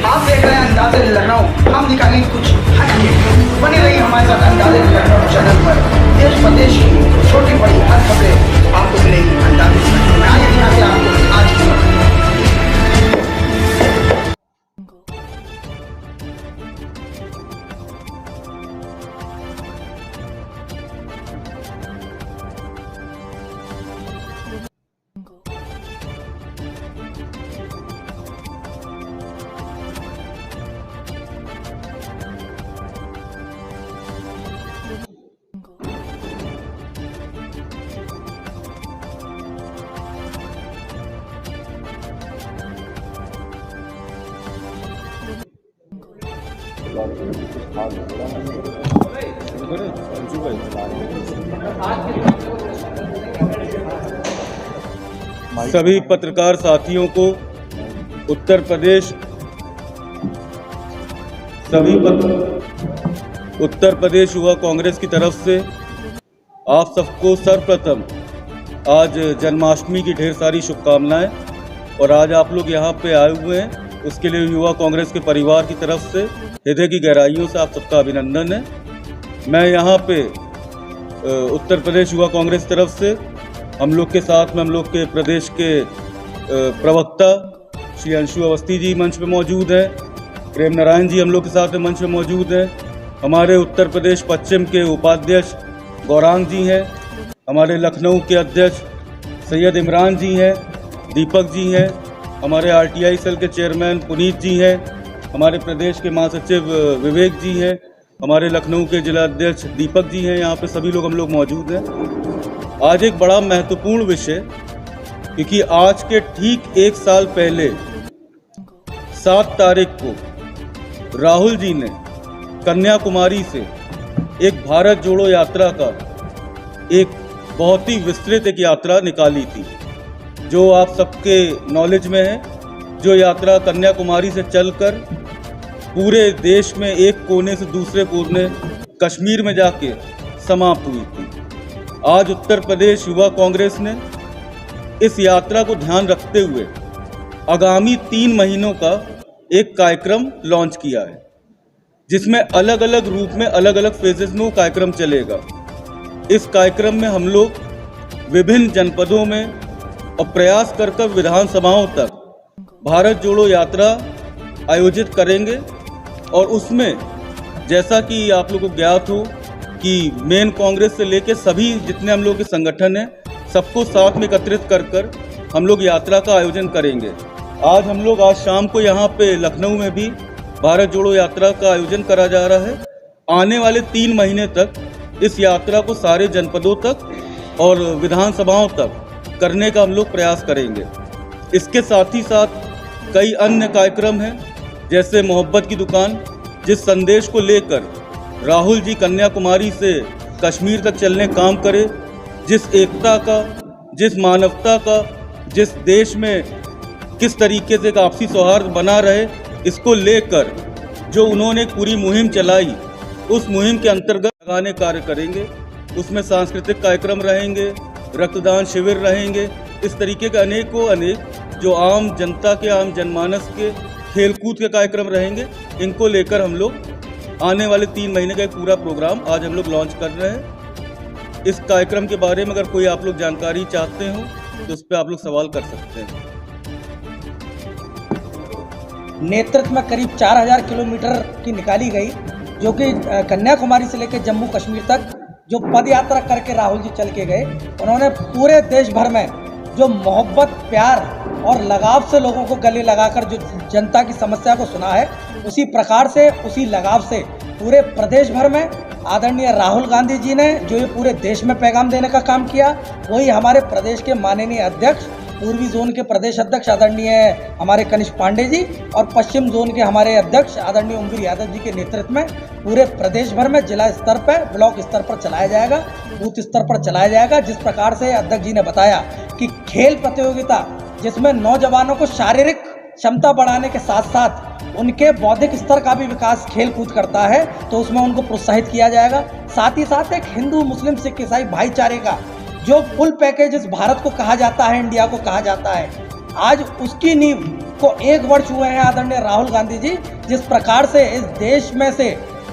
आप देख रहे हैं अंदाज़े लखनऊ, हम दिखाएंगे कुछ हटके। बने रहिए हमारे साथ अंदाज़े लखनऊ चैनल पर। देश प्रदेश की छोटी बड़ी हर खबरें आपको मिलेंगी अंदाज़े लखनऊ में। आइए दिखाते हैं आपको आज की खबर। सभी पत्रकार साथियों को उत्तर प्रदेश युवा कांग्रेस की तरफ से आप सबको सर्वप्रथम आज जन्माष्टमी की ढेर सारी शुभकामनाएं। और आज आप लोग यहाँ पे आए हुए हैं, उसके लिए युवा कांग्रेस के परिवार की तरफ से हृदय की गहराइयों से आप सबका अभिनंदन है। मैं यहाँ पे उत्तर प्रदेश युवा कांग्रेस की तरफ से हम लोग के साथ में हम लोग के प्रदेश के प्रवक्ता श्री अंशु अवस्थी जी मंच पे मौजूद हैं, प्रेम नारायण जी हम लोग के साथ में मंच पे मौजूद हैं, हमारे उत्तर प्रदेश पश्चिम के उपाध्यक्ष गौरांग जी हैं, हमारे लखनऊ के अध्यक्ष सैयद इमरान जी हैं, दीपक जी हैं, हमारे आरटीआई सेल के चेयरमैन पुनीत जी हैं, हमारे प्रदेश के महासचिव विवेक जी हैं, हमारे लखनऊ के जिला अध्यक्ष दीपक जी हैं। यहाँ पे सभी लोग हम लोग मौजूद हैं। आज एक बड़ा महत्वपूर्ण विषय, क्योंकि आज के ठीक एक साल पहले 7 तारीख को राहुल जी ने कन्याकुमारी से एक भारत जोड़ो यात्रा का एक बहुत ही विस्तृत एक यात्रा निकाली थी, जो आप सबके नॉलेज में है। जो यात्रा कन्याकुमारी से चलकर पूरे देश में एक कोने से दूसरे कोने कश्मीर में जाके समाप्त हुई थी। आज उत्तर प्रदेश युवा कांग्रेस ने इस यात्रा को ध्यान रखते हुए आगामी 3 महीनों का एक कार्यक्रम लॉन्च किया है, जिसमें अलग अलग रूप में अलग अलग फेजेस में वो कार्यक्रम चलेगा। इस कार्यक्रम में हम लोग विभिन्न जनपदों में और प्रयास कर विधानसभाओं तक भारत जोड़ो यात्रा आयोजित करेंगे। और उसमें जैसा कि आप लोगों को ज्ञात हो कि मेन कांग्रेस से लेकर सभी जितने हम लोग के संगठन हैं, सबको साथ में एकत्रित कर हम लोग यात्रा का आयोजन करेंगे। आज शाम को यहाँ पे लखनऊ में भी भारत जोड़ो यात्रा का आयोजन करा जा रहा है। आने वाले 3 महीने तक इस यात्रा को सारे जनपदों तक और विधानसभाओं तक करने का हम लोग प्रयास करेंगे। इसके साथ ही साथ कई अन्य कार्यक्रम हैं, जैसे मोहब्बत की दुकान, जिस संदेश को लेकर राहुल जी कन्याकुमारी से कश्मीर तक चलने काम करे, जिस एकता का, जिस मानवता का, जिस देश में किस तरीके से एक आपसी सौहार्द बना रहे, इसको लेकर जो उन्होंने एक पूरी मुहिम चलाई, उस मुहिम के अंतर्गत लगाने कार्य करेंगे। उसमें सांस्कृतिक कार्यक्रम रहेंगे, रक्तदान शिविर रहेंगे, इस तरीके के अनेक जो आम जनता के, आम जनमानस के खेलकूद के कार्यक्रम रहेंगे। इनको लेकर हम लोग आने वाले 3 महीने का एक पूरा प्रोग्राम आज हम लोग लॉन्च कर रहे हैं। इस कार्यक्रम के बारे में अगर कोई आप लोग जानकारी चाहते हो तो उस पर आप लोग सवाल कर सकते हैं। नेतृत्व में करीब 4000 किलोमीटर की निकाली गई, जो कि कन्याकुमारी से लेकर जम्मू कश्मीर तक जो पद यात्रा करके राहुल जी चल के गए। उन्होंने पूरे देश भर में जो मोहब्बत, प्यार और लगाव से लोगों को गले लगाकर जो जनता की समस्या को सुना है, उसी प्रकार से, उसी लगाव से पूरे प्रदेश भर में आदरणीय राहुल गांधी जी ने जो ये पूरे देश में पैगाम देने का काम किया, वही हमारे प्रदेश के माननीय अध्यक्ष, पूर्वी जोन के प्रदेश अध्यक्ष आदरणीय हमारे कनिष्ठ पांडे जी और पश्चिम जोन के हमारे अध्यक्ष आदरणीय ओमवीर यादव जी के नेतृत्व में पूरे प्रदेश भर में जिला स्तर पर, ब्लॉक स्तर पर चलाया जाएगा, बूथ स्तर पर चलाया जाएगा। जिस प्रकार से अध्यक्ष जी ने बताया कि खेल प्रतियोगिता, जिसमें नौजवानों को शारीरिक क्षमता बढ़ाने के साथ साथ उनके बौद्धिक स्तर का भी विकास खेल कूद करता है, तो उसमें उनको प्रोत्साहित किया जाएगा। साथ ही साथ एक हिंदू, मुस्लिम, सिख, ईसाई भाईचारे का जो फुल पैकेज इस भारत को कहा जाता है, इंडिया को कहा जाता है, आज उसकी नींव को 1 वर्ष हुए हैं आदरणीय राहुल गांधी जी, जिस प्रकार से इस देश में से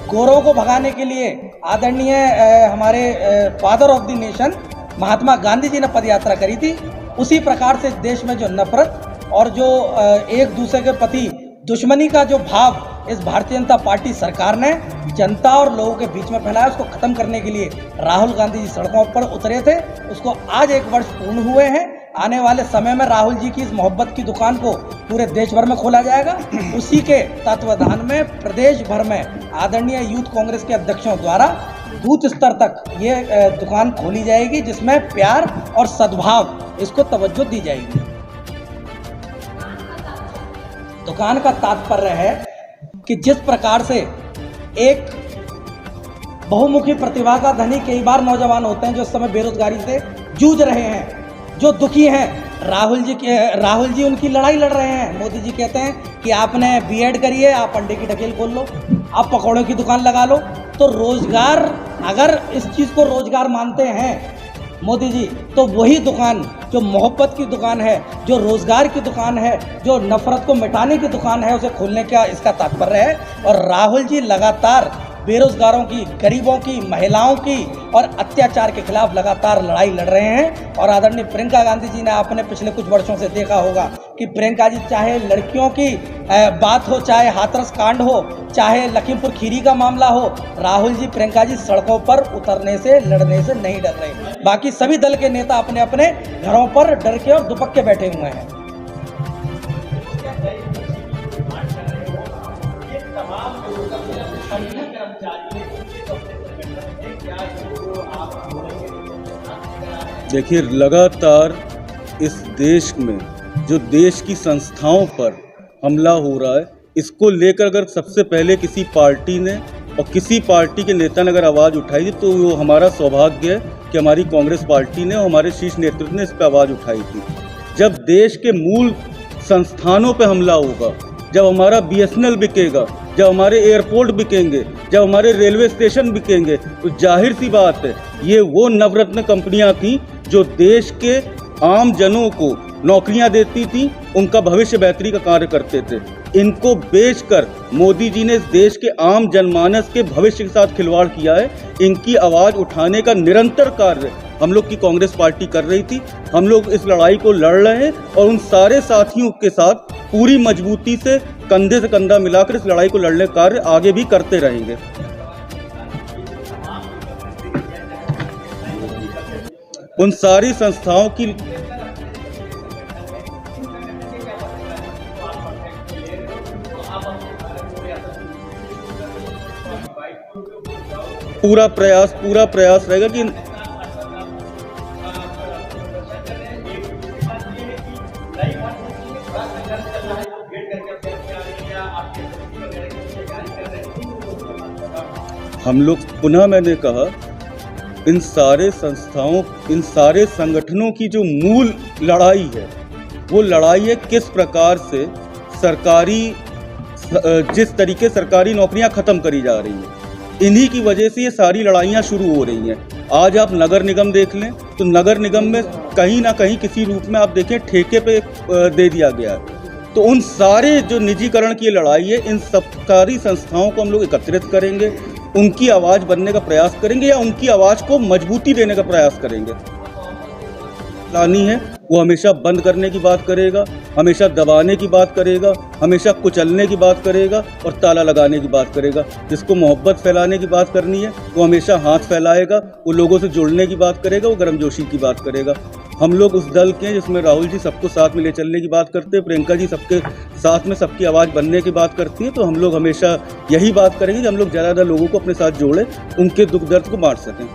गोरों को भगाने के लिए आदरणीय हमारे father of the nation Mahatma Gandhi ji ने पदयात्रा करी थी, उसी प्रकार से इस देश में जो नफरत और जो एक दूसरे के प्रति दुश्मनी का जो भाव इस भारतीय जनता पार्टी सरकार ने जनता और लोगों के बीच में फैलाया, उसको खत्म करने के लिए राहुल गांधी जी सड़कों पर उतरे थे। उसको आज 1 वर्ष पूर्ण हुए हैं। आने वाले समय में राहुल जी की इस मोहब्बत की दुकान को पूरे देश भर में खोला जाएगा। उसी के तत्वाधान में प्रदेश भर में आदरणीय यूथ कांग्रेस के अध्यक्षों द्वारा बूथ स्तर तक ये दुकान खोली जाएगी, जिसमें प्यार और सद्भाव इसको तवज्जो दी जाएगी। दुकान का तात्पर्य है कि जिस प्रकार से एक बहुमुखी प्रतिभा का धनी कई बार नौजवान होते हैं जो इस समय बेरोजगारी से जूझ रहे हैं, जो दुखी हैं, राहुल जी उनकी लड़ाई लड़ रहे हैं। मोदी जी कहते हैं कि आपने बीएड करी है, आप अंडे की ढकेल खोल लो, आप पकौड़ों की दुकान लगा लो। तो रोजगार, अगर इस चीज़ को रोजगार मानते हैं मोदी जी, तो वही दुकान जो मोहब्बत की दुकान है, जो रोजगार की दुकान है, जो नफरत को मिटाने की दुकान है, उसे खोलने का इसका तात्पर्य है। और राहुल जी लगातार बेरोजगारों की, गरीबों की, महिलाओं की और अत्याचार के खिलाफ लगातार लड़ाई लड़ रहे हैं। और आदरणीय प्रियंका गांधी जी ने आपने पिछले कुछ वर्षों से देखा होगा कि प्रियंका जी चाहे लड़कियों की बात हो, चाहे हाथरस कांड हो, चाहे लखीमपुर खीरी का मामला हो, राहुल जी, प्रियंका जी सड़कों पर उतरने से, लड़ने से नहीं डर रहे। बाकी सभी दल के नेता अपने अपने घरों पर डर के और दुपक के बैठे हुए हैं। देखिए, लगातार इस देश में जो देश की संस्थाओं पर हमला हो रहा है, इसको लेकर अगर सबसे पहले किसी पार्टी ने और किसी पार्टी के नेता ने अगर आवाज़ उठाई तो वो हमारा सौभाग्य है कि हमारी कांग्रेस पार्टी ने और हमारे शीर्ष नेतृत्व ने इस पर आवाज़ उठाई थी। जब देश के मूल संस्थानों पर हमला होगा, जब हमारा BSNL बिकेगा, जब हमारे एयरपोर्ट बिकेंगे, जब हमारे रेलवे स्टेशन बिकेंगे, तो जाहिर सी बात है ये वो नवरत्न कंपनियां थी जो देश के आम जनों को नौकरियां देती थी, उनका भविष्य बेहतरी का कार्य करते थे। इनको बेचकर मोदी जी ने इस देश के आम जनमानस के भविष्य के साथ खिलवाड़ किया है। इनकी आवाज़ उठाने का निरंतर कार्य हम लोग की कांग्रेस पार्टी कर रही थी। हम लोग इस लड़ाई को लड़ रहे हैं और उन सारे साथियों के साथ पूरी मजबूती से कंधे से कंधा मिलाकर इस लड़ाई को लड़ने का कार्य आगे भी करते रहेंगे। उन सारी संस्थाओं की पूरा प्रयास रहेगा कि हम लोग पुनः, मैंने कहा, इन सारे संस्थाओं, इन सारे संगठनों की जो मूल लड़ाई है, वो लड़ाई है किस प्रकार से जिस तरीके सरकारी नौकरियां खत्म करी जा रही हैं, इन्हीं की वजह से ये सारी लड़ाइयाँ शुरू हो रही हैं। आज आप नगर निगम देख लें तो नगर निगम में कहीं ना कहीं किसी रूप में आप देखें ठेके पे दे दिया गया है। तो उन सारे जो निजीकरण की लड़ाई है, इन सरकारी संस्थाओं को हम लोग एकत्रित करेंगे, उनकी आवाज़ बनने का प्रयास करेंगे या उनकी आवाज़ को मजबूती देने का प्रयास करेंगे। लानी है वो हमेशा बंद करने की बात करेगा, हमेशा दबाने की बात करेगा, हमेशा कुचलने की बात करेगा और ताला लगाने की बात करेगा। जिसको मोहब्बत फैलाने की बात करनी है वो हमेशा हाथ फैलाएगा, वो लोगों से जुड़ने की बात करेगा, वो गर्मजोशी की बात करेगा। हम लोग उस दल के हैं जिसमें राहुल जी सबको साथ में ले चलने की बात करते हैं, प्रियंका जी सबके साथ में सबकी आवाज़ बनने की बात करती है। तो हम लोग हमेशा यही बात करेंगे कि हम लोग ज़्यादा लोगों को अपने साथ जोड़ें, उनके दुख दर्द को बांट सकें।